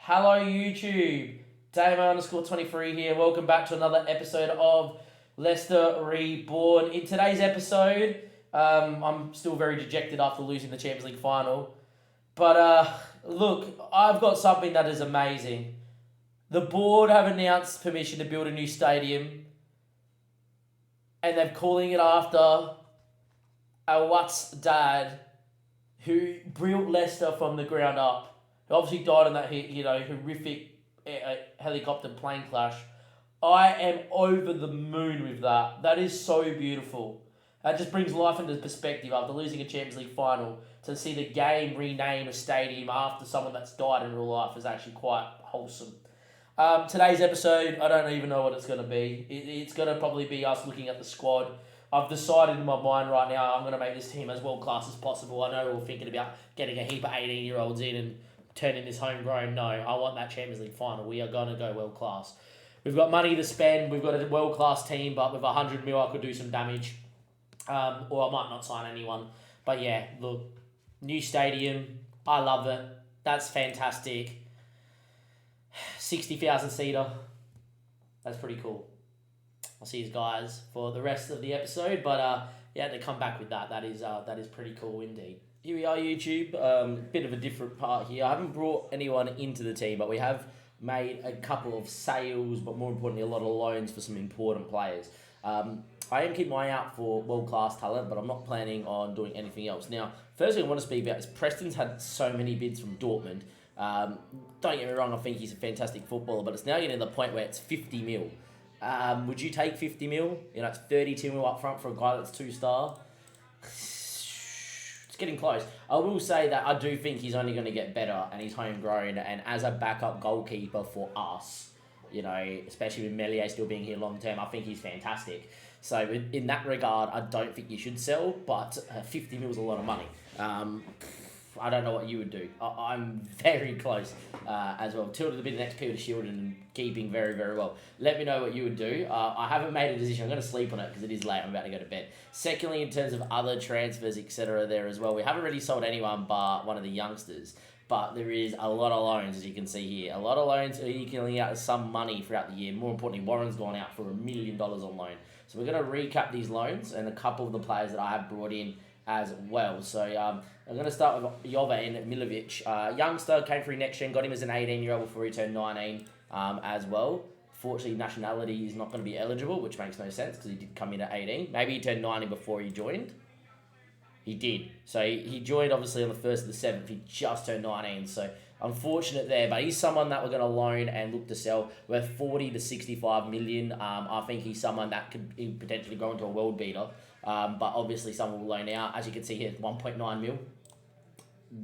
Hello YouTube, Damo_23 here. Welcome back to another episode of Leicester Reborn. In today's episode, I'm still very dejected after losing the Champions League final. But look, I've got something that is amazing. The board have announced permission to build a new stadium, and they're calling it after a Watts dad who built Leicester from the ground up. Who obviously died in that horrific helicopter plane crash. I am over the moon with that. That is so beautiful. That just brings life into perspective after losing a Champions League final. To see the game rename a stadium after someone that's died in real life is actually quite wholesome. Today's episode, I don't even know what it's going to be. It's going to probably be us looking at the squad. I've decided in my mind right now I'm going to make this team as world class as possible. I know we're all thinking about getting a heap of 18-year-olds in and turning this homegrown. No, I want that Champions League final. We are going to go world class. We've got money to spend. We've got a world class team, but with 100 mil, I could do some damage. Or I might not sign anyone. But yeah, look, new stadium. I love it. That's fantastic. 60,000 seater. That's pretty cool. I'll see you guys for the rest of the episode. But yeah, to come back with that is pretty cool indeed. Here we are, YouTube. Bit of a different part here. I haven't brought anyone into the team, but we have made a couple of sales, but more importantly, a lot of loans for some important players. I am keeping my eye out for world-class talent, but I'm not planning on doing anything else. Now, first thing I want to speak about is Preston's had so many bids from Dortmund. Don't get me wrong, I think he's a fantastic footballer, but it's now getting to the point where it's 50 mil. Would you take 50 mil? It's 32 mil up front for a guy that's 2-star. Getting close. I will say that I do think he's only going to get better, and he's homegrown, and as a backup goalkeeper for us, especially with Melier still being here long term, I think he's fantastic. So in that regard, I don't think you should sell, but 50 mil is a lot of money. I don't know what you would do. I'm very close as well. Tilted a bit next Peter Shieldon and keeping very, very well. Let me know what you would do. I haven't made a decision. I'm going to sleep on it because it is late. I'm about to go to bed. Secondly, in terms of other transfers, etc., there as well, we haven't really sold anyone but one of the youngsters. But there is a lot of loans, as you can see here. A lot of loans are equaling out some money throughout the year. More importantly, Warren's gone out for $1 million on loan. So we're going to recap these loans and a couple of the players that I have brought in as well. So I'm going to start with Jovan Milovic. Youngster, came through next gen, got him as an 18-year-old before he turned 19 as well. Fortunately, nationality is not going to be eligible, which makes no sense because he did come in at 18. Maybe he turned 19 before he joined. He did. So he joined obviously on the 1st of the 7th. He just turned 19. So unfortunate there, but he's someone that we're going to loan and look to sell worth 40 to 65 million. I think he's someone that could potentially grow into a world beater. But obviously someone will loan out. As you can see here, 1.9 mil.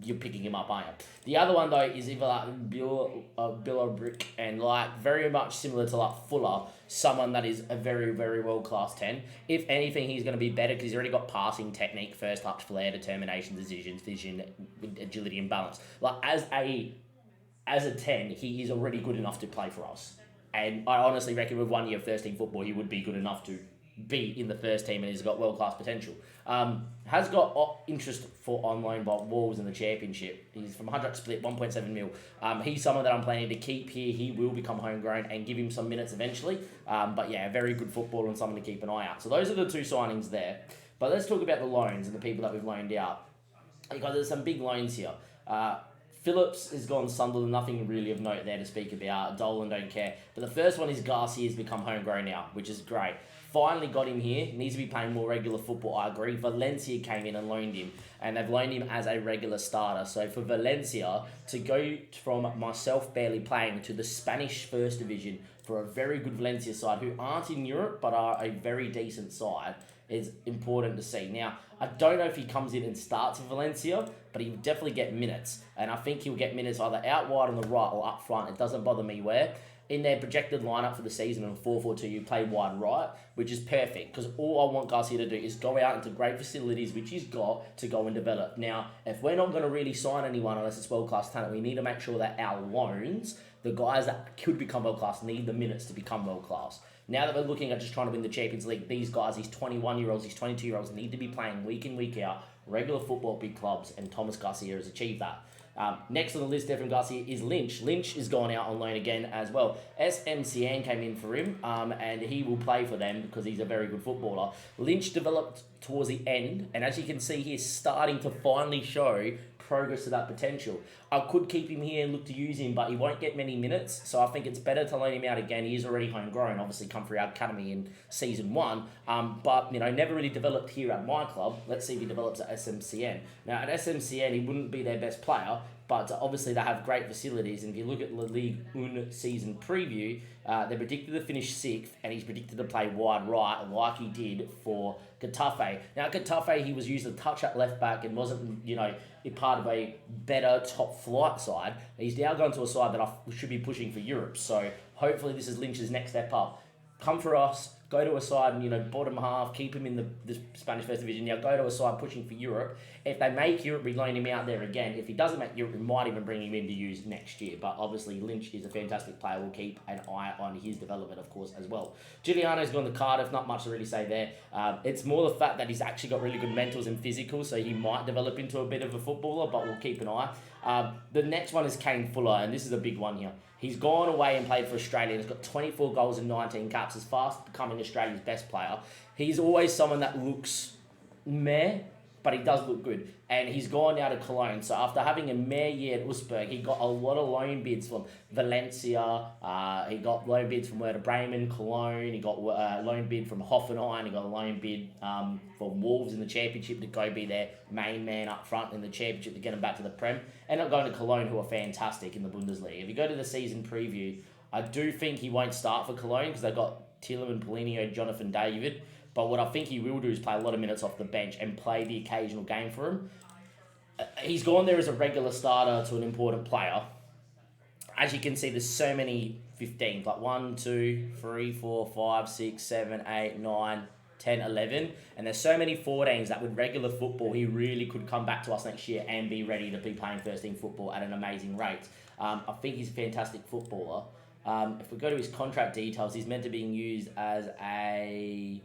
You're picking him up, aren't you? The other one though is either like Billerbrick and very much similar to Fuller, someone that is a very, very world class 10. If anything, he's going to be better because he's already got passing technique, first touch, flair, determination, decisions, vision, agility, and balance. As a 10, he is already good enough to play for us. And I honestly reckon with 1 year of first team football, he would be good enough to be in the first team, and he's got world-class potential. Has got interest on loan by Wolves in the Championship. He's from 100 split, 1.7 mil. He's someone that I'm planning to keep here. He will become homegrown and give him some minutes eventually. But yeah, a very good footballer and someone to keep an eye out. So those are the two signings there. But let's talk about the loans and the people that we've loaned out. Because there's some big loans here. Phillips has gone Sunderland, nothing really of note there to speak about. Dolan don't care. But the first one is Garcia's become homegrown now, which is great. Finally got him here. Needs to be playing more regular football, I agree. Valencia came in and loaned him, and they've loaned him as a regular starter. So for Valencia to go from myself barely playing to the Spanish First Division for a very good Valencia side who aren't in Europe but are a very decent side is important to see. Now, I don't know if he comes in and starts for Valencia, but he'll definitely get minutes. And I think he'll get minutes either out wide on the right or up front. It doesn't bother me where. In their projected lineup for the season in 4-4-2, you play wide right, which is perfect because all I want Garcia to do is go out into great facilities, which he's got, to go and develop. Now, if we're not going to really sign anyone unless it's world-class talent, we need to make sure that our loans, the guys that could become world-class, need the minutes to become world-class. Now that we're looking at just trying to win the Champions League, these guys, these 21-year-olds, these 22-year-olds, need to be playing week in, week out, regular football, big clubs, and Thomas Garcia has achieved that. Next on the list there from Garcia is Lynch. Lynch is gone out on loan again as well. SMCN came in for him, and he will play for them because he's a very good footballer. Lynch developed towards the end, and as you can see, he's starting to finally show progress to that potential. I could keep him here and look to use him, but he won't get many minutes, so I think it's better to loan him out again. He is already homegrown, obviously come through our academy in season 1, but never really developed here at my club. Let's see if he develops at SMCN. Now at SMCN, he wouldn't be their best player, but obviously they have great facilities, and if you look at La Ligue 1 season preview, they're predicted to finish 6th, and he's predicted to play wide right like he did for Getafe. Now, Getafe, he was used a touch at left back and wasn't, part of a better top flight side. He's now gone to a side that I should be pushing for Europe. So hopefully this is Lynch's next step up. Come for us, go to a side, bottom half, keep him in the Spanish First Division. Now go to a side pushing for Europe. If they make Europe, we loan him out there again. If he doesn't make Europe, we might even bring him in to use next year. But obviously Lynch is a fantastic player. We'll keep an eye on his development, of course, as well. Giuliano's gone to Cardiff. Not much to really say there. It's more the fact that he's actually got really good mentals and physicals, so he might develop into a bit of a footballer, but we'll keep an eye. The next one is Kane Fuller, and this is a big one here. He's gone away and played for Australia, and he's got 24 goals and 19 caps. He's fast becoming Australia's best player. He's always someone that looks meh, but he does look good. And he's gone now to Cologne. So after having a meh year at Augsburg, he got a lot of loan bids from Valencia. He got loan bids from Werder Bremen, Cologne. He got a loan bid from Hoffenheim. He got a loan bid from Wolves in the Championship to go be their main man up front in the Championship to get him back to the Prem. Ended up going to Cologne, who are fantastic in the Bundesliga. If you go to the season preview, I do think he won't start for Cologne because they've got Tielemans, Paulinho, Jonathan David. But what I think he will do is play a lot of minutes off the bench and play the occasional game for him. He's gone there as a regular starter to an important player. As you can see, there's so many 15s, like 1, 2, 3, 4, 5, 6, 7, 8, 9, 10, 11. And there's so many 14s that with regular football, he really could come back to us next year and be ready to be playing first team football at an amazing rate. I think he's a fantastic footballer. If we go to his contract details, he's meant to be used as I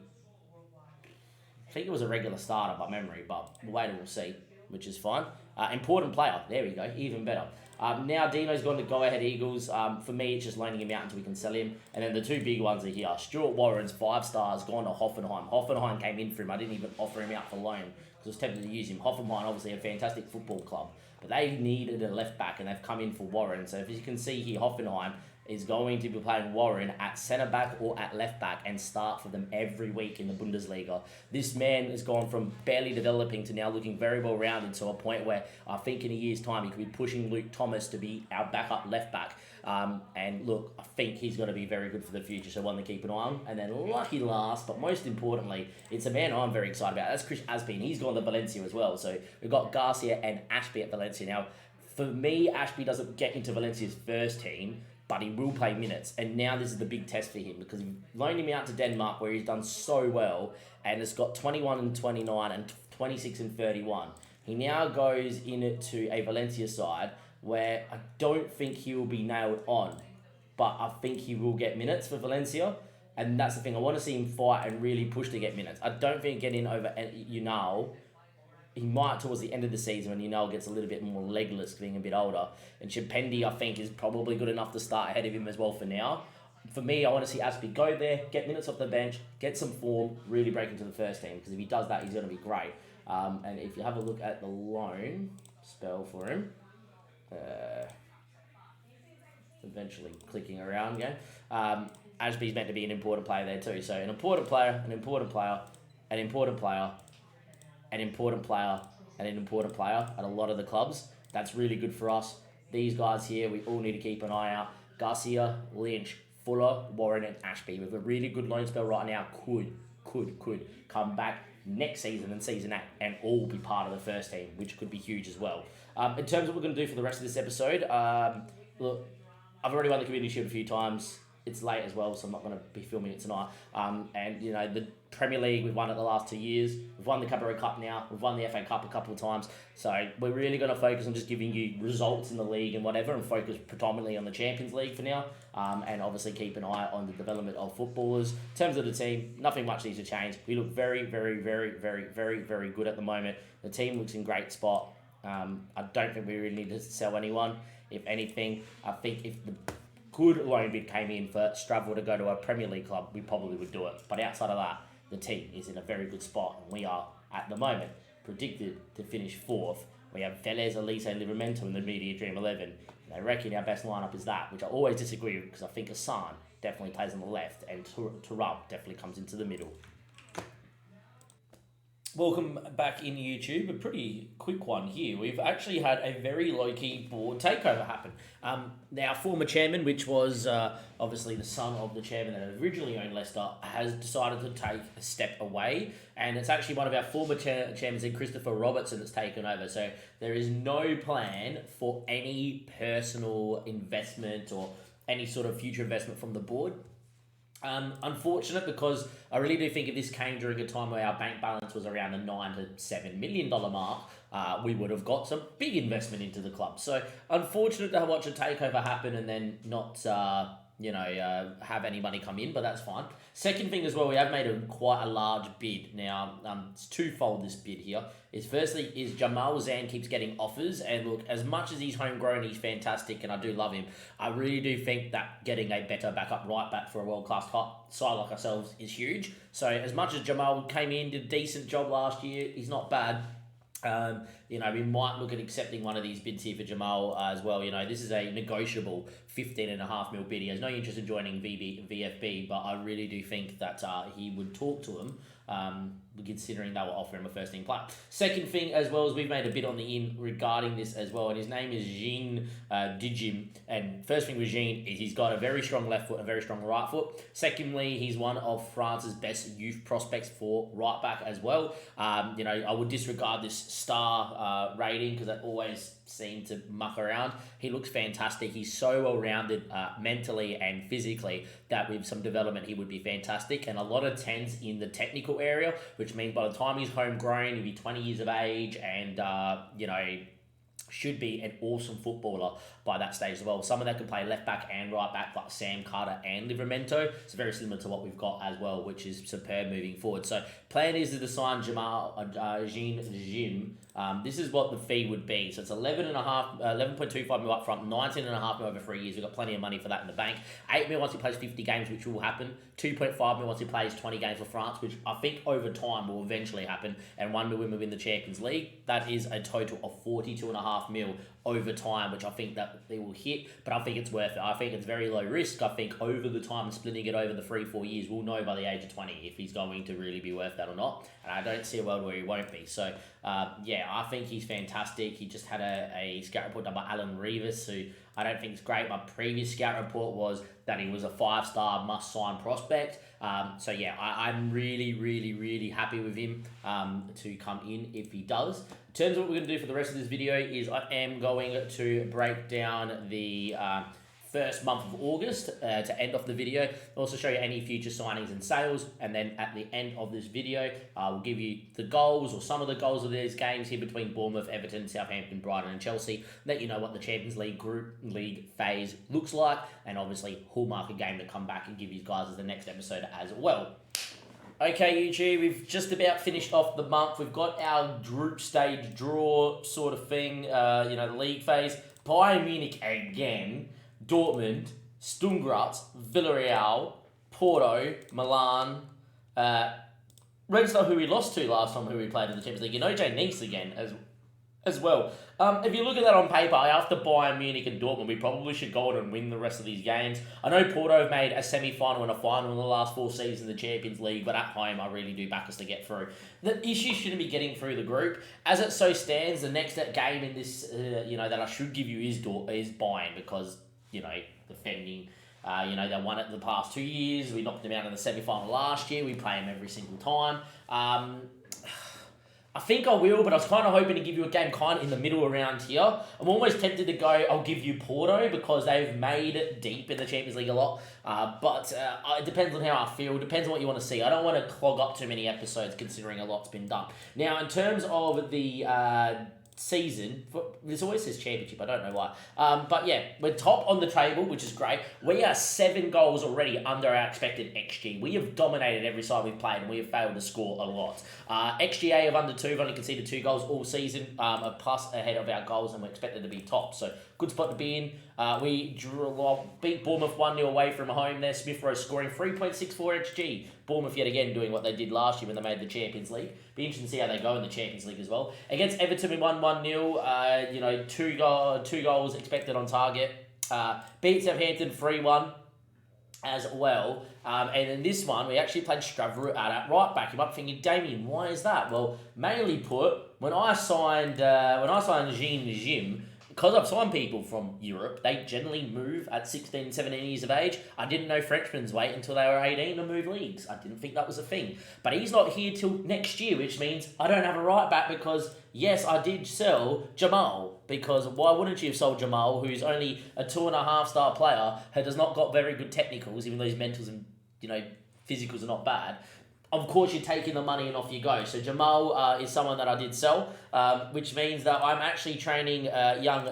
think it was a regular starter by memory, but we'll wait and we'll see, which is fine. Important player. There we go. Even better. Now Dino's gone to Go Ahead Eagles. For me, it's just loaning him out until we can sell him. And then the two big ones are here. Stuart Warren's 5 stars, gone to Hoffenheim. Hoffenheim came in for him. I didn't even offer him out for loan because I was tempted to use him. Hoffenheim, obviously a fantastic football club, but they needed a left back and they've come in for Warren. So if you can see here, Hoffenheim is going to be playing Warren at centre-back or at left-back and start for them every week in the Bundesliga. This man has gone from barely developing to now looking very well-rounded to a point where I think in a year's time he could be pushing Luke Thomas to be our backup left-back. And look, I think he's going to be very good for the future, so one to keep an eye on. And then lucky last, but most importantly, it's a man I'm very excited about. That's Chris Aspin. He's gone to Valencia as well. So we've got Garcia and Ashby at Valencia. Now, for me, Ashby doesn't get into Valencia's first team, but he will play minutes. And now this is the big test for him because you've loaned him out to Denmark where he's done so well and it's got 21 and 29 and 26 and 31. He now goes into a Valencia side where I don't think he will be nailed on, but I think he will get minutes for Valencia. And that's the thing. I want to see him fight and really push to get minutes. I don't think getting over Unal, he might towards the end of the season when Unal gets a little bit more legless, being a bit older. And Chipendi, I think, is probably good enough to start ahead of him as well for now. For me, I want to see Aspie go there, get minutes off the bench, get some form, really break into the first team. Because if he does that, he's going to be great. And if you have a look at the loan spell for him, eventually clicking around again, Ashby's meant to be an important player there too. So an important player, an important player, an important player, an important player, and an important player at a lot of the clubs. That's really good for us. These guys here, we all need to keep an eye out. Garcia, Lynch, Fuller, Warren, and Ashby with a really good loan spell right now could come back next season and season 8 and all be part of the first team, which could be huge as well. In terms of what we're going to do for the rest of this episode, look, I've already won the Community Shield a few times. It's late as well, so I'm not going to be filming it tonight. And, you know, the Premier League, we've won it the last 2 years. We've won the Cabaret Cup now. We've won the FA Cup a couple of times. So we're really going to focus on just giving you results in the league and whatever and focus predominantly on the Champions League for now. And obviously keep an eye on the development of footballers. In terms of the team, nothing much needs to change. We look very, very, very, very, very, very good at the moment. The team looks in great spot. I don't think we really need to sell anyone. If anything, I think if the good loan bid came in for Stravel to go to a Premier League club, we probably would do it. But outside of that, the team is in a very good spot, and we are, at the moment, predicted to finish fourth. We have Vélez, Elise, and Livramento in the Media Dream 11. And I reckon our best lineup is that, which I always disagree with because I think Hassan definitely plays on the left and Turab definitely comes into the middle. Welcome back in YouTube. A pretty quick one here. We've actually had a very low-key board takeover happen. Our former chairman, which was obviously the son of the chairman that originally owned Leicester, has decided to take a step away, and it's actually one of our former chairmen, Christopher Robertson, that's taken over. So there is no plan for any personal investment or any sort of future investment from the board. Unfortunate, because I really do think if this came during a time where our bank balance was around the $9 to $7 million mark, we would have got some big investment into the club. So unfortunate to watch a takeover happen and then not have any money come in, but that's fine. Second thing as well, we have made quite a large bid. Now, it's twofold, this bid here. Firstly, Jamal Zan keeps getting offers, and look, as much as he's homegrown, he's fantastic, and I do love him. I really do think that getting a better backup right back for a world-class side like ourselves is huge. So as much as Jamal came in, did a decent job last year, he's not bad. We might look at accepting one of these bids here for Jamal as well. This is a negotiable 15.5 mil bid. He has no interest in joining VFB, but I really do think that he would talk to him, considering they will offer him a first team player. Second thing as well is we've made a bid on the in regarding this as well, and his name is Jean Dijim. And first thing with Jean is he's got a very strong left foot, a very strong right foot. Secondly, he's one of France's best youth prospects for right back as well. I would disregard this star rating because that always seem to muck around. He looks fantastic. He's so well-rounded mentally and physically that with some development he would be fantastic, and a lot of 10s in the technical area, which means by the time he's homegrown he'll be 20 years of age and should be an awesome footballer by that stage as well. Someone that can play left back and right back like Sam Carter and Livramento. It's very similar to what we've got as well, which is superb moving forward. So plan is to sign Jean. This is what the fee would be. So it's 11.25 mil up front, 19.5 mil over 3 years. We've got plenty of money for that in the bank. 8 mil once he plays 50 games, which will happen. 2.5 mil once he plays 20 games for France, which I think over time will eventually happen. And 1 mil when we win the Champions League. That is a total of 42.5 mil over time, which I think that they will hit, but I think it's worth it. I think it's very low risk. I think over the time, splitting it over the 3-4 years, we'll know by the age of 20 if he's going to really be worth that or not. And I don't see a world where he won't be. So, I think he's fantastic. He just had a scout report done by Alan Rivas, who I don't think is great. My previous scout report was that he was a 5-star must-sign prospect. I'm really, really, really happy with him to come in if he does. In terms of what we're going to do for the rest of this video is I am going to break down the first month of August to end off the video. I'll also show you any future signings and sales, and then at the end of this video we'll give you the goals or some of the goals of these games here between Bournemouth, Everton, Southampton, Brighton and Chelsea. Let you know what the Champions League group league phase looks like, and obviously hallmark a game to come back and give you guys as the next episode as well. Okay, YouTube, we've just about finished off the month. We've got our group stage draw sort of thing, the league phase. Bayern Munich again, Dortmund, Sturm Graz, Villarreal, Porto, Milan, Red Star, who we lost to last time, who we played in the Champions League, and OJ Nice again as well. If you look at that on paper, after Bayern Munich and Dortmund, we probably should go on and win the rest of these games. I know Porto have made a semi-final and a final in the last 4 seasons in the Champions League, but at home, I really do back us to get through. The issue shouldn't be getting through the group. As it so stands, the next game in this, that I should give you is Bayern, because, defending, they won it the past 2 years. We knocked them out in the semi-final last year. We play them every single time. I think I will, but I was kind of hoping to give you a game kind of in the middle around here. I'm almost tempted to go, I'll give you Porto, because they've made it deep in the Champions League a lot. But it depends on how I feel. It depends on what you want to see. I don't want to clog up too many episodes considering a lot's been done. Now, in terms of the season, this always says championship, I don't know why. But yeah, we're top on the table, which is great. We are 7 goals already under our expected XG. We have dominated every side we've played, and we have failed to score a lot. XGA of under 2, we've only conceded 2 goals all season, a plus ahead of our goals, and we're expected to be top. So good spot to be in. We beat Bournemouth 1-0 away from home there. Smith Rowe scoring 3.64 XG. Bournemouth yet again doing what they did last year when they made the Champions League. Be interesting to see how they go in the Champions League as well. Against Everton, we won 1-0. 2 goals expected on target. Beat Southampton 3-1 as well. And in this one, we actually played Stravroot out at right back. You might be thinking, Damien, why is that? Well, mainly put, when I signed Jean Jim, because I've signed people from Europe, they generally move at 16, 17 years of age. I didn't know Frenchmen wait until they were 18 to move leagues. I didn't think that was a thing. But he's not here till next year, which means I don't have a right back because, yes, I did sell Jamal. Because why wouldn't you have sold Jamal, who's only a 2.5-star player, who does not got very good technicals, even though his mentals and physicals are not bad. Of course, you're taking the money and off you go. So Jamal is someone that I did sell, which means that I'm actually training young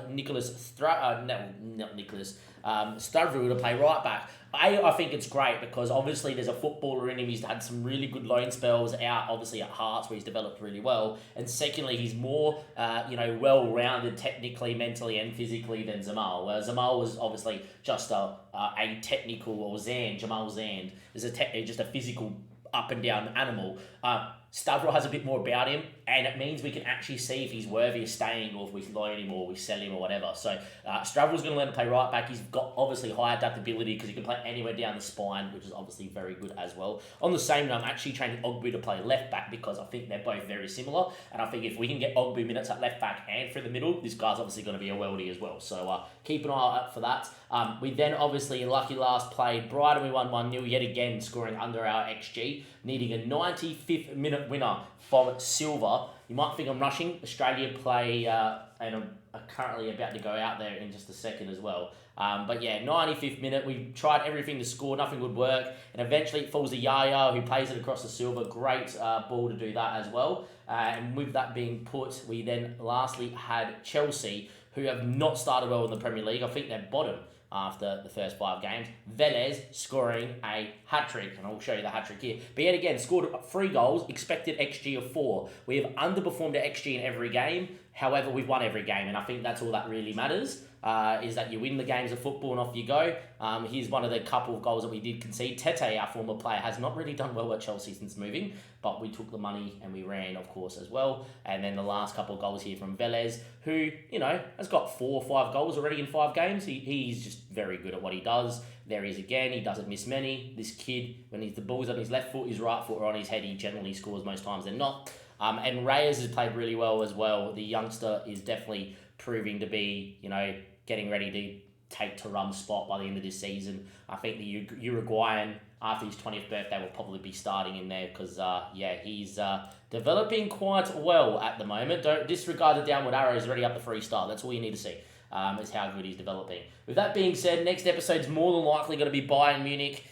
Stavru to play right back. I think it's great because obviously there's a footballer in him. He's had some really good loan spells out, obviously at Hearts, where he's developed really well. And secondly, he's more, well-rounded technically, mentally, and physically than Zamal. Where Zamal was obviously just a technical, or Jamal Zand is just a physical up and down animal. Stavro has a bit more about him, and it means we can actually see if he's worthy of staying or if we loan him or we sell him or whatever. So Stavro's going to learn to play right back. He's got obviously high adaptability because he can play anywhere down the spine, which is obviously very good as well. On the same note, I'm actually training Ogbu to play left back because I think they're both very similar, and I think if we can get Ogbu minutes at left back and through the middle, this guy's obviously going to be a worldie as well. So keep an eye out for that. We then obviously, lucky last, played Brighton. We won 1-0 yet again, scoring under our XG, needing a 95th minute winner from Silva. You might think I'm rushing. Australia play and are currently about to go out there in just a second as well. But yeah, 95th minute, we tried everything to score, nothing would work, and eventually it falls to Yaya, who plays it across the Silva. Great ball to do that as well. And with that being put, we then lastly had Chelsea, who have not started well in the Premier League. I think they're bottom after the first 5 games. Velez scoring a hat-trick, and I'll show you the hat-trick here. But yet again, scored 3 goals, expected XG of 4. We have underperformed our XG in every game. However, we've won every game, and I think that's all that really matters, is that you win the games of football and off you go. Here's one of the couple of goals that we did concede. Tete, our former player, has not really done well at Chelsea since moving, but we took the money and we ran, of course, as well. And then the last couple of goals here from Velez, who, has got 4 or 5 goals already in 5 games. He's just very good at what he does. There he is again. He doesn't miss many. This kid, when the ball's on his left foot, his right foot, or on his head, he generally scores most times than not. And Reyes has played really well as well. The youngster is definitely proving to be, getting ready to take Thuram's spot by the end of this season. I think the Uruguayan, after his 20th birthday, will probably be starting in there because, he's developing quite well at the moment. Don't disregard the downward arrow. He's already up the 3-star. That's all you need to see, is how good he's developing. With that being said, next episode's more than likely going to be Bayern Munich,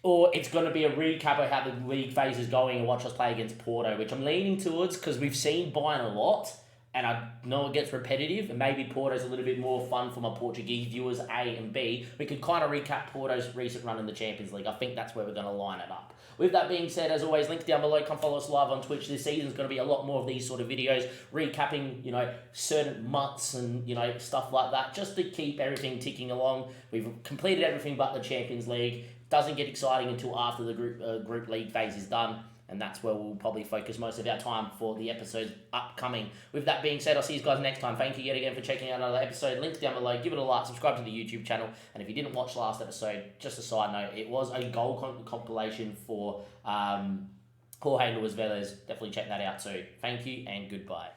or it's going to be a recap of how the league phase is going and watch us play against Porto, which I'm leaning towards because we've seen Bayern a lot, and I know it gets repetitive, and maybe Porto's a little bit more fun for my Portuguese viewers, A and B. We could kind of recap Porto's recent run in the Champions League. I think that's where we're going to line it up. With that being said, as always, links down below. Come follow us live on Twitch. This season's going to be a lot more of these sort of videos, recapping, certain months and, stuff like that, just to keep everything ticking along. We've completed everything but the Champions League. Doesn't get exciting until after the group league phase is done, and that's where we'll probably focus most of our time for the episodes upcoming. With that being said, I'll see you guys next time. Thank you yet again for checking out another episode. Links down below. Give it a like. Subscribe to the YouTube channel. And if you didn't watch last episode, just a side note, it was a goal compilation for Jorge Luis Velez. Definitely check that out too. Thank you and goodbye.